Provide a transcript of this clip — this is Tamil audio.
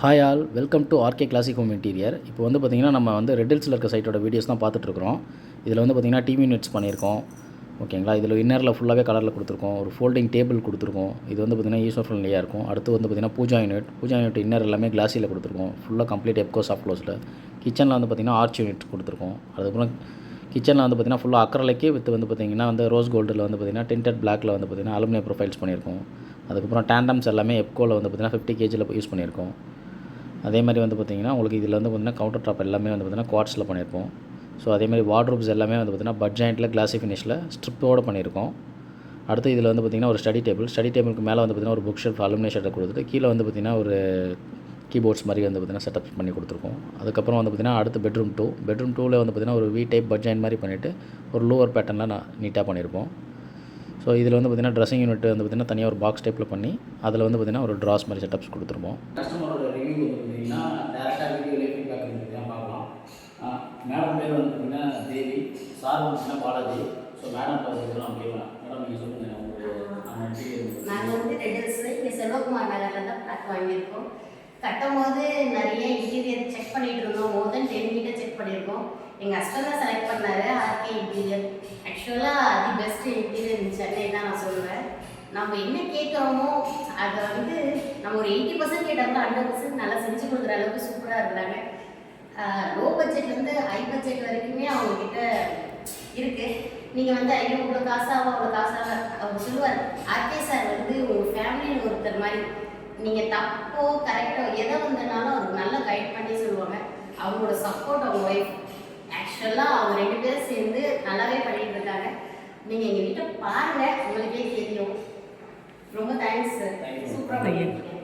Hi all, welcome to RK classic home interior. இப்போ வந்து பார்த்திங்கன்னா நம்ம வந்து ரெட் ஹில்ஸில் இருக்க சைட்டோட வீடியோஸ் தான் பார்த்துட்ருக்குறோம். இதில் வந்து பார்த்திங்கன்னா டிவி யூனிட்ஸ் பண்ணியிருக்கோம். ஓகேங்களா, இதில் இன்னரில் ஃபுல்லாகவே கலரில் கொடுத்துருக்கோம். ஒரு ஃபோல்டிங் டேபிள் கொடுத்துருக்கோம். இது வந்து பார்த்திங்கன்னா யூசர் ஃப்ரெண்ட்லியாக இருக்கும். அடுத்து வந்து பார்த்திங்கன்னா பூஜா யூனிட் இன்னர் எல்லாமே கிளாஸியில் கொடுத்துருக்கோம். ஃபுல்லாக கம்ப்ளீட் எப்கோ சாஃப்ட் க்ளோஸில். கிச்சனில் வந்து பார்த்திங்கன்னா ஆர்ச் யூனிட் கொடுத்துருக்கோம். அதுக்கப்புறம் கிச்சனில் வந்து பார்த்திங்கன்னா ஃபுல்லாக அக்ரலைக்கு வித் வந்து பார்த்திங்கன்னா வந்து ரோஸ் கோல்டில் வந்து பார்த்திங்கன்னா டிண்டட் பிளாக்கில் வந்து பார்த்திங்கன்னா அலுமினியம் ப்ரொஃபைல்ஸ் பண்ணியிருக்கோம். அதுக்கப்புறம் டேண்டம்ஸ் எல்லாமே எப்கோவில் வந்து பார்த்திங்கன்னா 50 kgயில் யூஸ் பண்ணியிருக்கோம். அதே மாதிரி வந்து பார்த்திங்கன்னா உங்களுக்கு இதில் வந்து பார்த்திங்கன்னா கவுண்டர் டாப் எல்லாமே வந்து பார்த்திங்கன்னா குவார்ட்ஸில் பண்ணியிருக்கோம். ஸோ அதேமாதிரி வார்ட்ரோப்ஸ் எல்லாமே வந்து பார்த்திங்கன்னா பட் ஜாயிண்ட்டில் கிளாஸி ஃபினிஷில் ஸ்ட்ரிப்போடு பண்ணியிருக்கோம். அடுத்து இதில் வந்து பார்த்திங்கன்னா ஒரு ஸ்டடி டேபிளுக்கு மேலே வந்து பார்த்திங்கன்னா ஒரு புக் ஷெல்ஃப் அலுமினியம் ஷட்டர் கொடுத்துட்டு கீழே வந்து பார்த்திங்கன்னா ஒரு கீபோர்ட்ஸ் மாதிரி வந்து பார்த்திங்கன்னா செட்டப் பண்ணி கொடுத்துருக்கோம். அதுக்கப்புறம் வந்து பார்த்திங்கன்னா அடுத்து பெட்ரூம் 2ல் வந்து பார்த்திங்கன்னா ஒரு வி டைப் பட் ஜாயிண்ட் மாதிரி பண்ணிவிட்டு ஒரு லோவர் பேட்டர்னில் நீட்டாக பண்ணியிருப்போம். ஸோ இதில் வந்து பார்த்திங்கன்னா ட்ரெஸ்ஸிங் யூனிட் வந்து பார்த்திங்கன்னா தனியாக ஒரு பாக்ஸ் டைப்பில் பண்ணி அதில் வந்து பார்த்திங்கன்னா ஒரு ட்ராஸ் மாதிரி செட்டப்ஸ் கொடுத்துருப்போம். கஸ்டமரோட ரிவ்யூ வந்து பார்த்திங்கன்னா டேரெக்டாக வீடியோலேயே ஃபீட்பேக் வந்து பார்த்திங்கன்னா பார்க்கலாம். மேடம் பேர் வந்து பார்த்திங்கன்னா தேவி, சார் வந்து பார்த்திங்கன்னா பாலாஜி. ஸோ மேடம் பார்த்திங்கன்னா கேட்கலாம். மேடம் நீங்கள் சொல்லுங்கள் நாங்கள் வந்து ரெட் ஹில்ஸ் இங்கே செல்வகுமார் நகரில் தான் ஃப்ளாட் வாங்கியிருக்கோம். கட்டும் போது நிறைய இன்டீரியர் செக் பண்ணிகிட்டு இருந்தோம். மோர் தென் 10 மீட்டர் செக் பண்ணியிருக்கோம். எங்கள் ஹஸ்பண்ட் தான் செலக்ட் பண்ணார் ஆர்கே இன்டீரியர். ஆக்சுவலாக தி பெஸ்ட் இன்டீரியர் இன் சென்னை தான் நான் சொல்லுவேன். நம்ம என்ன கேட்குறோமோ அதை வந்து நம்ம ஒரு 80% கேட்டோம்னா 100% நல்லா செஞ்சு கொடுக்குற அளவுக்கு சூப்பராக இருக்கிறாங்க. லோ பட்ஜெட்லேருந்து ஹை பட்ஜெட் வரைக்குமே அவங்கக்கிட்ட இருக்குது. நீங்கள் வந்து ஐயோ இவ்வளோ காசாக அவ்வளோ காசாக அவர் சொல்லுவார். ஆர்கே சார் வந்து உங்கள் ஃபேமிலியில் ஒருத்தர் மாதிரி. நீங்கள் தப்போ கரெக்டோ எதை வந்தனாலும் அவருக்கு நல்லா கைட் பண்ணி சொல்லுவாங்க. அவங்களோட சப்போர்ட் அவங்க ஒய்ஃப். ஆக்சுவலாக அவங்க 2 பேரும் சேர்ந்து நல்லாவே பண்ணிட்டு இருக்காங்க. நீங்கள் எங்கள் வீட்டை பாருங்கள், உங்களுக்கே தெரியும். ரொம்ப தேங்க்ஸ் சார், சூப்பராக பண்ணியிருக்கீங்க.